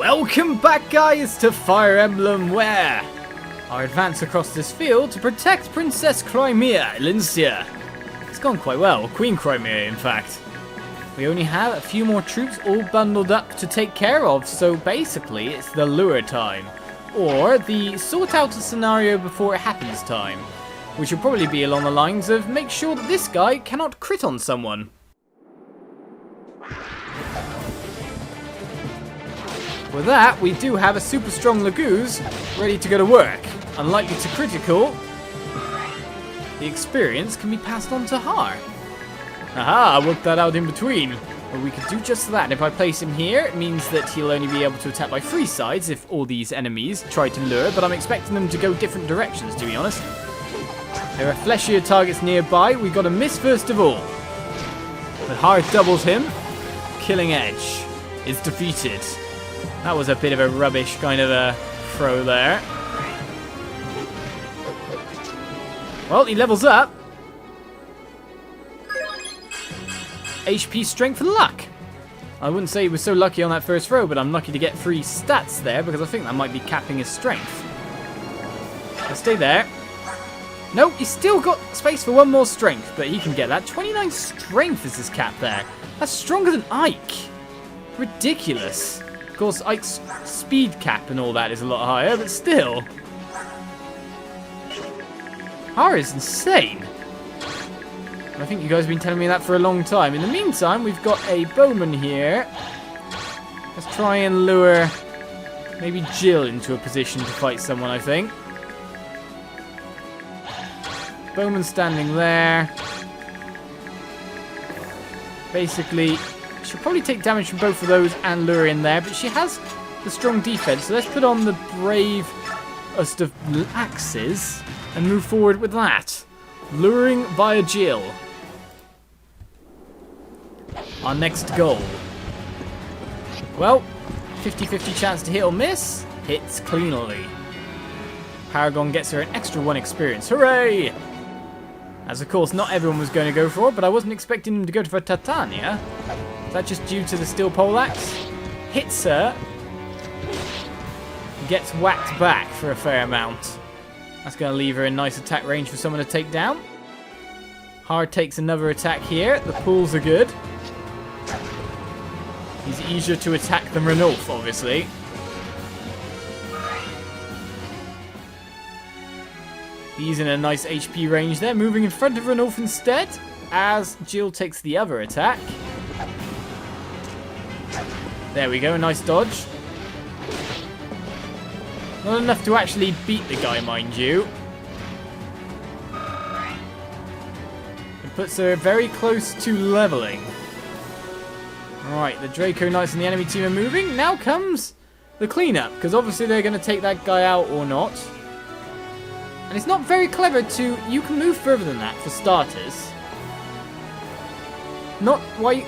Welcome back, guys, to Fire Emblem, where our advance across this field to protect Princess Crimea, Elincia. It's gone quite well, Queen Crimea, in fact. We only have a few more troops all bundled up to take care of, so basically it's the lure time. Or the sort out a scenario before it happens time, which will probably be along the lines of make sure that this guy cannot crit on someone. With that, we do have a super strong Laguz ready to go to work. Unlikely to critical, the experience can be passed on to Har. Aha, I worked that out in between. Well, we could do just that. If I place him here, it means that he'll only be able to attack by 3 sides if all these enemies try to lure, but I'm expecting them to go different directions, to be honest. There are fleshier targets nearby. We got a miss first of all. But Har doubles him. Killing Edge is defeated. That was a bit of a rubbish kind of a throw there. Well, he levels up. HP, strength, and luck. I wouldn't say he was so lucky on that first throw, but I'm lucky to get 3 stats there because I think that might be capping his strength. Let's stay there. Nope, he's still got space for 1 more strength, but he can get that. 29 strength is his cap there. That's stronger than Ike. Ridiculous. Of course, Ike's speed cap and all that is a lot higher, but still. Har is insane. I think you guys have been telling me that for a long time. In the meantime, we've got a bowman here. Let's try and lure maybe Jill into a position to fight someone, I think. Bowman standing there. Basically, she'll probably take damage from both of those and lure in there, but she has the strong defense. So let's put on the bravest of axes and move forward with that. Luring via Jill. Our next goal. Well, 50-50 chance to hit or miss. Hits cleanly. Paragon gets her an extra 1 experience. Hooray! As of course, not everyone was going to go for it, but I wasn't expecting them to go for Titania. Is that just due to the steel poleaxe? Hits her. Gets whacked back for a fair amount. That's going to leave her in nice attack range for someone to take down. Har takes another attack here. The pulls are good. He's easier to attack than Ranulf, obviously. He's in a nice HP range there. Moving in front of Ranulf instead, as Jill takes the other attack. There we go, a nice dodge. Not enough to actually beat the guy, mind you. It puts her very close to leveling. Right, the Draco Knights and the enemy team are moving. Now comes the cleanup, because obviously they're going to take that guy out or not. And it's not very clever to... You can move further than that, for starters. Not why...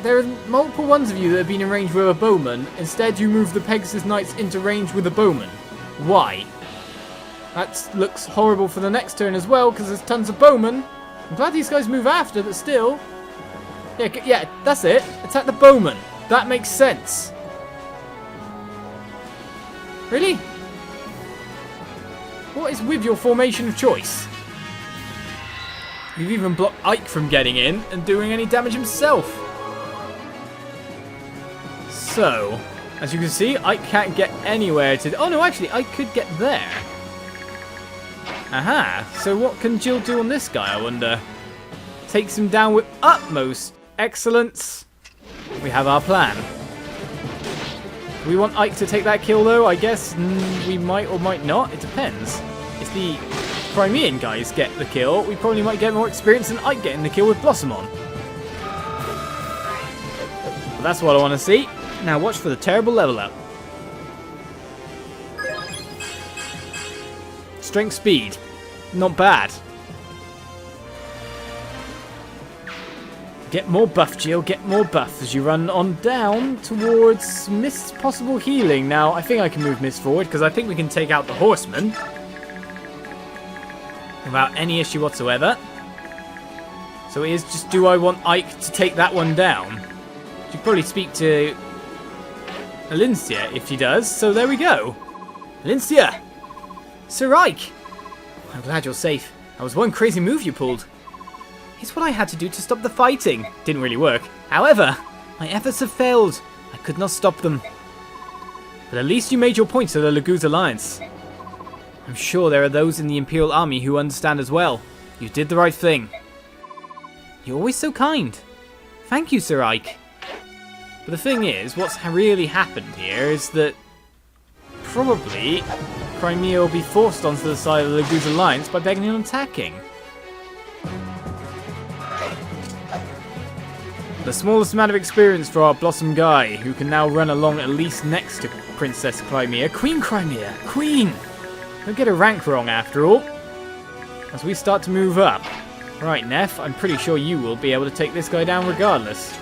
There are multiple ones of you that have been in range with a bowman. Instead, you move the Pegasus Knights into range with a bowman. Why? That looks horrible for the next turn as well, because there's tons of bowmen. I'm glad these guys move after, but still. Yeah, that's it. Attack the bowman. That makes sense. Really? What is with your formation of choice? You've even blocked Ike from getting in and doing any damage himself. So, as you can see, Ike can't get anywhere to... Oh no, actually, Ike could get there. Aha, so what can Jill do on this guy, I wonder? Takes him down with utmost excellence. We have our plan. We want Ike to take that kill though, I guess we might or might not, it depends. If the Crimean guys get the kill, we probably might get more experience than Ike getting the kill with Blossom on. But that's what I want to see. Now watch for the terrible level up. Strength speed. Not bad. Get more buff, Jill. Get more buff as you run on down towards Mist's possible healing. Now, I think I can move Mist forward because I think we can take out the horseman without any issue whatsoever. So it is just, do I want Ike to take that one down? Should probably speak to Alincia if she does, so there we go. Alincia! Seraik! I'm glad you're safe. That was one crazy move you pulled. It's what I had to do to stop the fighting. Didn't really work. However, my efforts have failed. I could not stop them. But at least you made your point to the Laguz Alliance. I'm sure there are those in the Imperial Army who understand as well. You did the right thing. You're always so kind. Thank you, Seraik. But the thing is, what's really happened here is that probably Crimea will be forced onto the side of the Laguz Alliance by begging and attacking. The smallest amount of experience for our Blossom guy, who can now run along at least next to Princess Crimea. Queen Crimea! Queen! Don't get a rank wrong after all. As we start to move up. Right, Neff, I'm pretty sure you will be able to take this guy down regardless.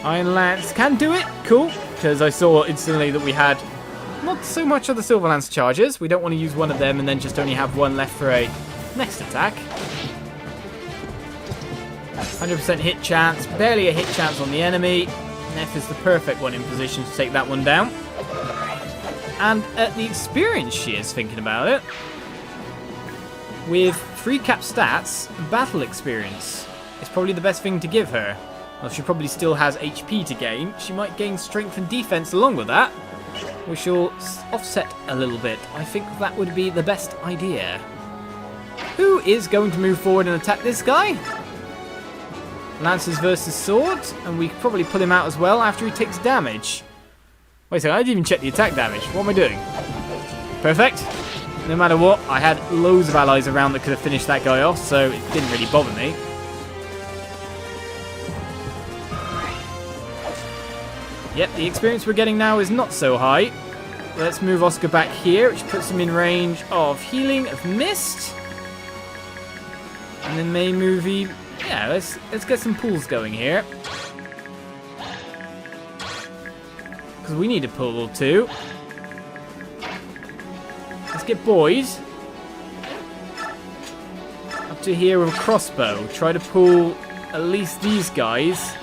Iron Lance can do it. Cool. Because I saw instantly that we had not so much of the Silver Lance charges. We don't want to use one of them and then just only have one left for a next attack. 100% hit chance. Barely a hit chance on the enemy. Neff is the perfect one in position to take that one down. And at the experience she is thinking about it. With 3 cap stats, battle experience is probably the best thing to give her. Well, she probably still has HP to gain. She might gain strength and defense along with that, which will offset a little bit. I think that would be the best idea. Who is going to move forward and attack this guy? Lances versus swords, and we could probably pull him out as well after he takes damage. Wait a second, I didn't even check the attack damage. What am I doing? Perfect. No matter what, I had loads of allies around that could have finished that guy off, so it didn't really bother me. Yep, the experience we're getting now is not so high. Let's move Oscar back here, which puts him in range of healing of mist. And then may move him. Yeah, let's get some pulls going here. Because we need a pull too. Let's get Boyd up to here with a crossbow. Try to pull at least these guys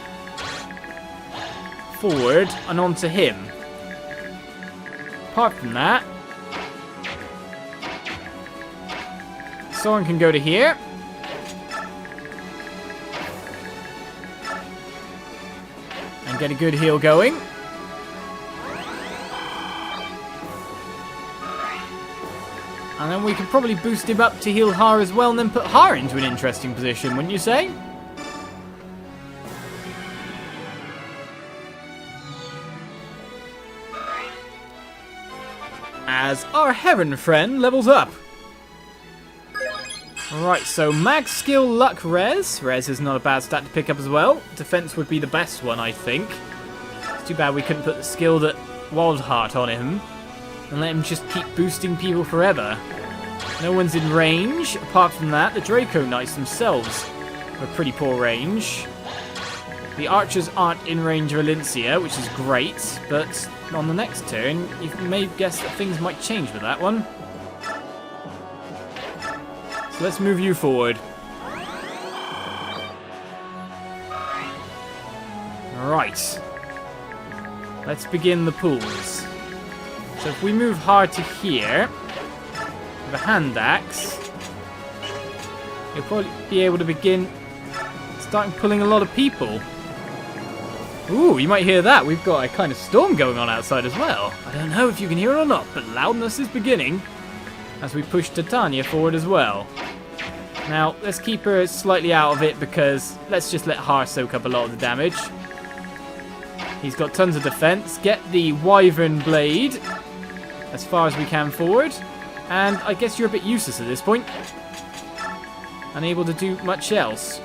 forward and onto him. Apart from that, Soren can go to here. And get a good heal going. And then we could probably boost him up to heal Har as well and then put Har into an interesting position, wouldn't you say? As our Heron friend levels up. Alright, so Mag Skill Luck Res. Res is not a bad stat to pick up as well. Defense would be the best one, I think. It's too bad we couldn't put the skill that Wild Heart on him and let him just keep boosting people forever. No one's in range. Apart from that, the Draco Knights themselves are pretty poor range. The archers aren't in range of Alincia, which is great, but on the next turn, you may guess that things might change with that one. So let's move you forward. Right. Let's begin the pulls. So if we move hard to here, with a hand axe, you'll probably be able to begin starting pulling a lot of people. Ooh, you might hear that. We've got a kind of storm going on outside as well. I don't know if you can hear it or not, but loudness is beginning as we push Titania forward as well. Now, let's keep her slightly out of it because let's just let Har soak up a lot of the damage. He's got tons of defense. Get the Wyvern Blade as far as we can forward. And I guess you're a bit useless at this point. Unable to do much else.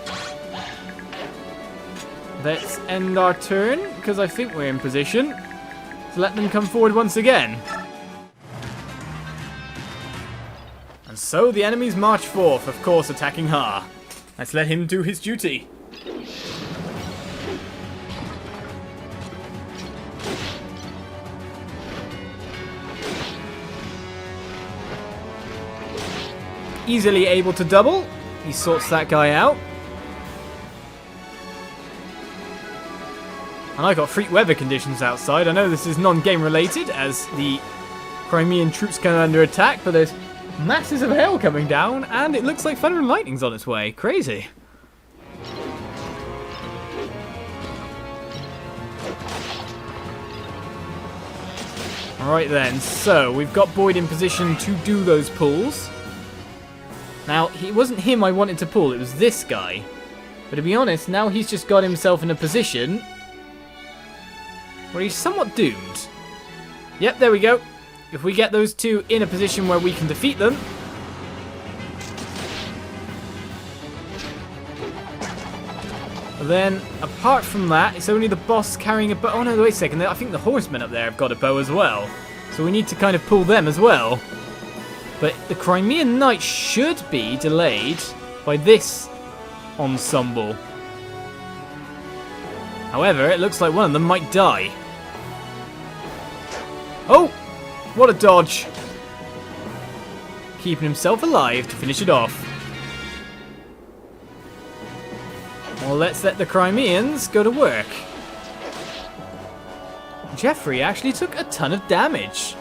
Let's end our turn, because I think we're in position to let them come forward once again. And so the enemies march forth, of course attacking Har. Let's let him do his duty. Easily able to double. He sorts that guy out. And I got freak weather conditions outside. I know this is non-game related as the Crimean troops come under attack, but there's masses of hail coming down and it looks like thunder and lightning's on its way. Crazy. Alright then, so we've got Boyd in position to do those pulls. Now, it wasn't him I wanted to pull, it was this guy. But to be honest, now he's just got himself in a position where he's somewhat doomed. Yep, there we go. If we get those two in a position where we can defeat them. Then, apart from that, it's only the boss carrying a bow. Oh no, wait a second. I think the horsemen up there have got a bow as well. So we need to kind of pull them as well. But the Crimean Knight should be delayed by this ensemble. However, it looks like one of them might die. Oh! What a dodge! Keeping himself alive to finish it off. Well, let's let the Crimeans go to work. Jeffrey actually took a ton of damage.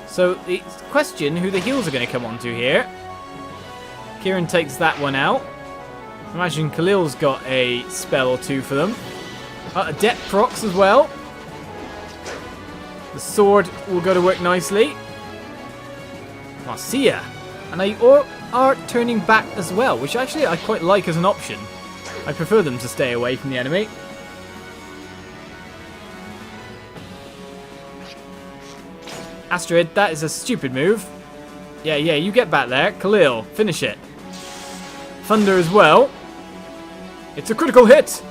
So, the question who the heals are going to come onto here. Kieran takes that one out. I imagine Khalil's got a spell or two for them. Adept procs as well. The sword will go to work nicely. Marcia. And they are turning back as well, which actually I quite like as an option. I prefer them to stay away from the enemy. Astrid, that is a stupid move. Yeah, you get back there. Khalil, finish it. Thunder as well. It's a critical hit.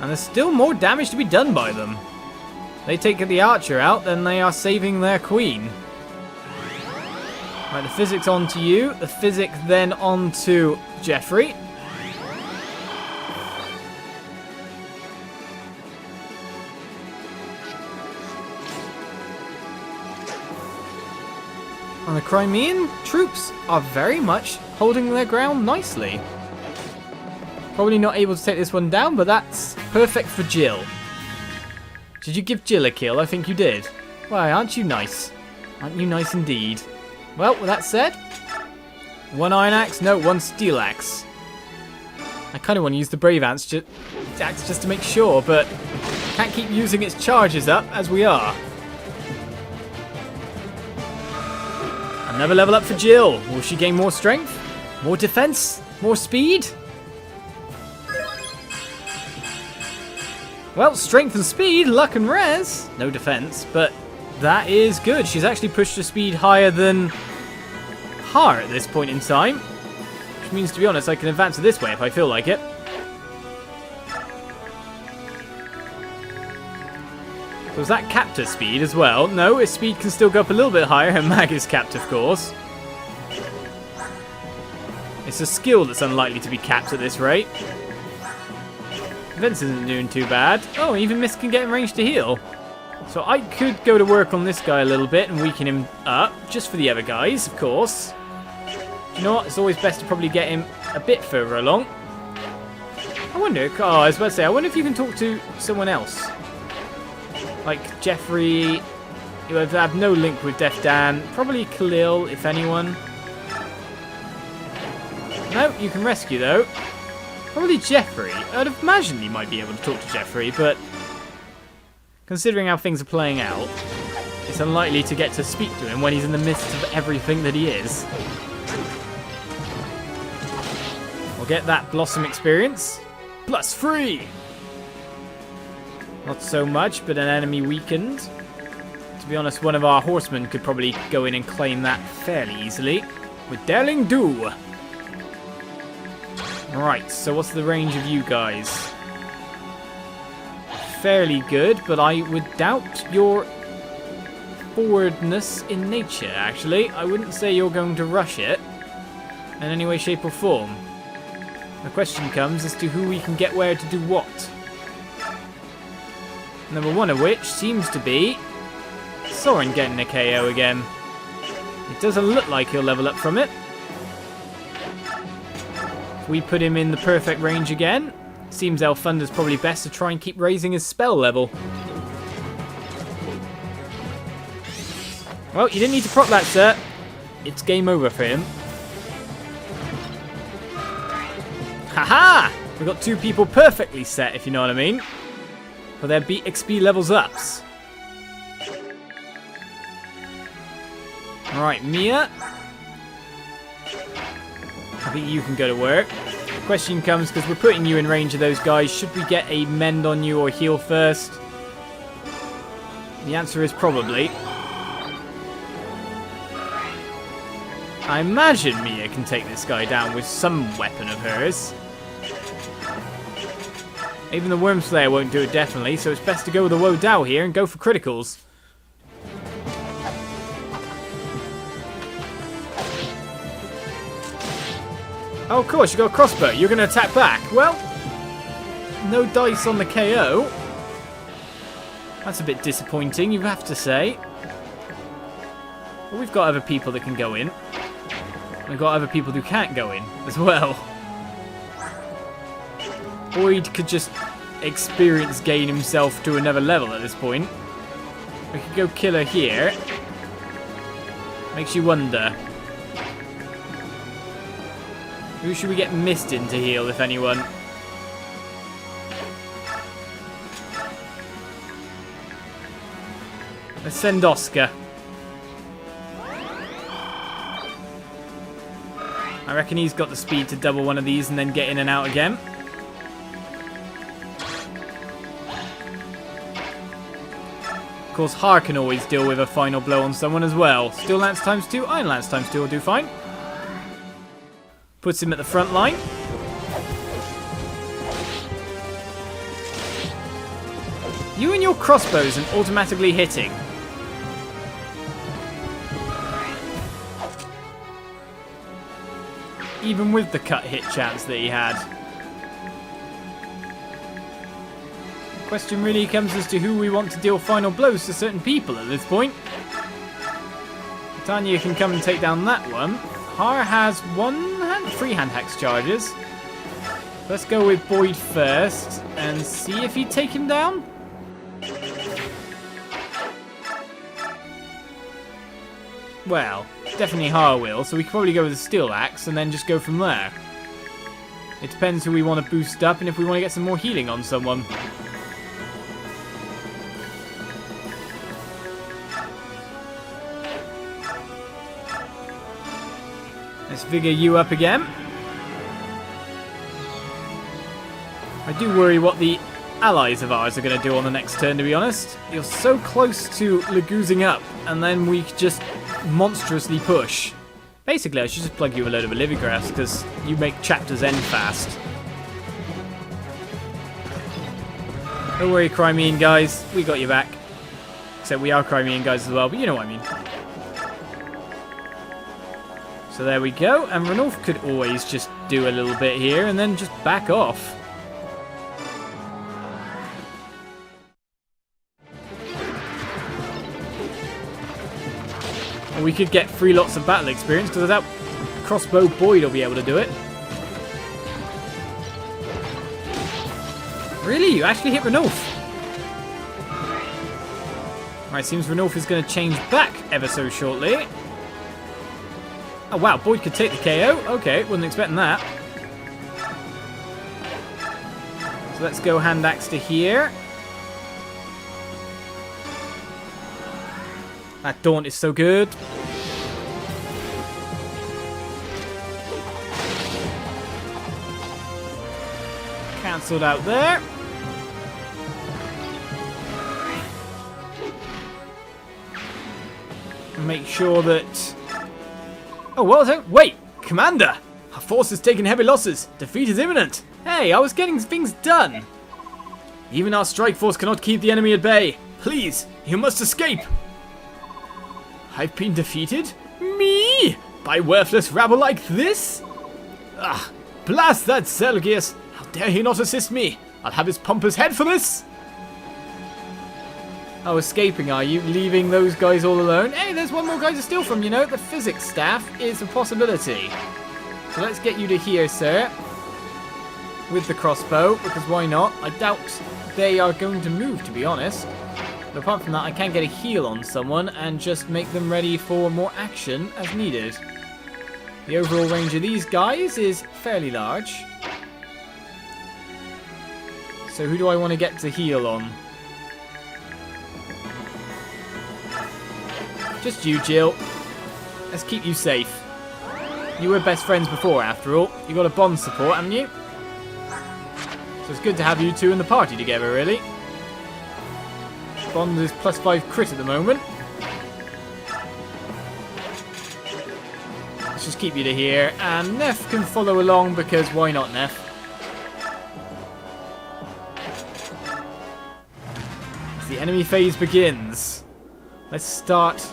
And there's still more damage to be done by them. They take the archer out, then they are saving their queen. Right, the physics onto you. The physic then onto Jeffrey. And the Crimean troops are very much holding their ground nicely. Probably not able to take this one down, but that's perfect for Jill. Did you give Jill a kill? I think you did. Why, aren't you nice? Aren't you nice indeed? Well, with that said, one iron axe, no, one steel axe. I kind of want to use the brave axe just to make sure, but can't keep using its charges up as we are. Another level up for Jill. Will she gain more strength? More defense? More speed? Well, strength and speed, luck and res. No defense, but that is good. She's actually pushed her speed higher than Har at this point in time. Which means, to be honest, I can advance it this way if I feel like it. So is that captor speed as well? No, his speed can still go up a little bit higher. Her mag is capped, of course. It's a skill that's unlikely to be capped at this rate. Vince isn't doing too bad. Oh, even Miss can get in range to heal. So I could go to work on this guy a little bit and weaken him up, just for the other guys, of course. You know what? It's always best to probably get him a bit further along. I wonder, I was about to say, I wonder if you can talk to someone else. Like Jeffrey, who have no link with Death Dan. Probably Khalil, if anyone. No, you can rescue though. Probably Jeffrey. I'd imagine you might be able to talk to Jeffrey, but considering how things are playing out, it's unlikely to get to speak to him when he's in the midst of everything that he is. We'll get that Blossom experience. +3! Not so much, but an enemy weakened. To be honest, one of our horsemen could probably go in and claim that fairly easily. With Darling Do. Right, so what's the range of you guys? Fairly good, but I would doubt your forwardness in nature, actually. I wouldn't say you're going to rush it in any way, shape or form. The question comes as to who we can get where to do what. Number one of which seems to be Soren getting a KO again. It doesn't look like he'll level up from it. So we put him in the perfect range again. Seems Elfunder's probably best to try and keep raising his spell level. Well, you didn't need to proc that, sir. It's game over for him. Haha! We've got 2 people perfectly set, if you know what I mean. For their XP levels ups. Alright, Mia. I think you can go to work. Question comes, because we're putting you in range of those guys, should we get a mend on you or heal first? The answer is probably. I imagine Mia can take this guy down with some weapon of hers. Even the Worm Slayer won't do it definitely, so it's best to go with the Woe Dao here and go for criticals. Oh, of course, you got a crossbow. You're going to attack back. Well, no dice on the KO. That's a bit disappointing, you have to say. But we've got other people that can go in. We've got other people who can't go in as well. Boyd could just experience gain himself to another level at this point. We could go killer here. Makes you wonder. Who should we get Mist in to heal, if anyone? Let's send Oscar. I reckon he's got the speed to double one of these and then get in and out again. Of course, Har can always deal with a final blow on someone as well. Steel Lance ×2, Iron Lance ×2 will do fine. Puts him at the front line. You and your crossbows and automatically hitting. Even with the cut hit chance that he had. The question really comes as to who we want to deal final blows to certain people at this point. Tanya can come and take down that one. Har has 3 hand hex charges. Let's go with Boyd first and see if he'd take him down. Well, definitely Har will, so we could probably go with the Steel Axe and then just go from there. It depends who we want to boost up and if we want to get some more healing on someone. Let's vigor you up again. I do worry what the allies of ours are going to do on the next turn, to be honest. You're so close to Lagoozing up, and then we just monstrously push. Basically, I should just plug you a load of Olivigrass, because you make chapters end fast. Don't worry, Crimean guys. We got your back. Except we are Crimean guys as well, but you know what I mean. So there we go, and Ranulf could always just do a little bit here and then just back off. And we could get 3 lots of battle experience, because without crossbow, Boyd will be able to do it. Really? You actually hit Ranulf? Alright, seems Ranulf is going to change back ever so shortly. Oh wow, Boyd could take the KO. Okay, wasn't expecting that. So let's go hand axe to here. That Daunt is so good. Cancelled out there. Make sure that... Oh, what was that? Wait! Commander! Our force has taken heavy losses. Defeat is imminent. Hey, I was getting things done. Even our strike force cannot keep the enemy at bay. Please, you must escape. I've been defeated? Me? By worthless rabble like this? Ah, blast that Zelgius! How dare he not assist me? I'll have his pompous head for this! Oh, escaping, are you? Leaving those guys all alone? Hey, there's one more guy to steal from, you know. The physics staff is a possibility. So let's get you to here, sir. with the crossbow, because why not? I doubt they are going to move, to be honest. But apart from that, I can get a heal on someone and just make them ready for more action as needed. The overall range of these guys is fairly large. So who do I want to get to heal on? Just you, Jill. Let's keep you safe. You were best friends before, after all. You got a bond support, haven't you? So it's good to have you two in the party together, really. Bond is +5 crit at the moment. Let's just keep you to here. And Neff can follow along because why not, Neff? As the enemy phase begins, let's start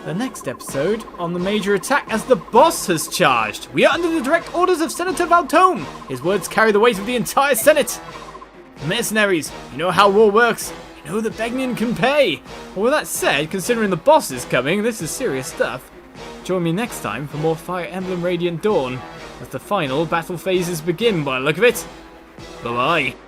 the next episode on the major attack as the boss has charged. We are under the direct orders of Senator Valtome. His words carry the weight of the entire Senate. Mercenaries, you know how war works. You know that Begnion can pay. Well, with that said, considering the boss is coming, this is serious stuff. Join me next time for more Fire Emblem Radiant Dawn as the final battle phases begin by the look of it. Bye-bye.